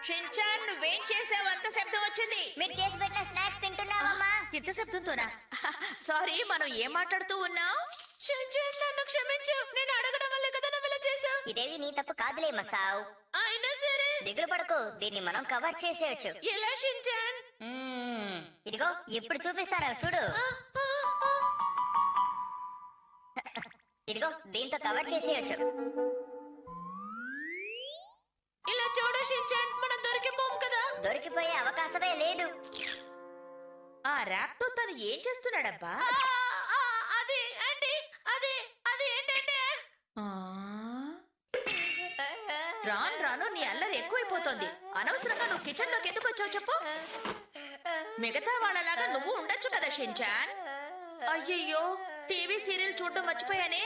Shinchan నువ్వేం చేసావు? అంత శబ్దం వచ్చింది. మీరు చేసి పెట్టిన స్నాక్స్ తింటున్నావమ్మా. ఇంత శబ్దంతోనా? సారీ, మనం ఏం మాట్లాడుతూ ఉన్నాం? షించాన్ నన్ను క్షమించు. నేను అడగడం వల్లే కదా నువ్వు ఇలా చేసావు. ఇదేవి నీ తప్పు కాదులే మసావ్. అయినా సరే దిగులు పడకు, దీన్ని మనం కవర్ చేసేయచ్చు. ఎలా షించాన్? ఇదిగో ఇప్పుడు చూపిస్తాను చూడు. ఇదిగో దీంతో కవర్ చేసేయచ్చు. ఇలా చూడు షించాన్, మనం దొరికిపోం కదా. దొరికిపోయే అవకాశమే లేదు. ఆ ర్యాప్తో తను ఏం చేస్తున్నాడబ్బా? అది అంటే అది ఏంటంటే రాను రాను నీ అల్లరి ఎక్కువైపోతోంది. అనవసరంగా నువ్వు కిచెన్ లోకి ఎందుకు వచ్చావు చెప్పు? మిగతా వాళ్ళలాగా నువ్వు ఉండొచ్చు కదా షించాన్. అయ్యయ్యో, టీవీ సీరియల్ చూడడం మర్చిపోయానే.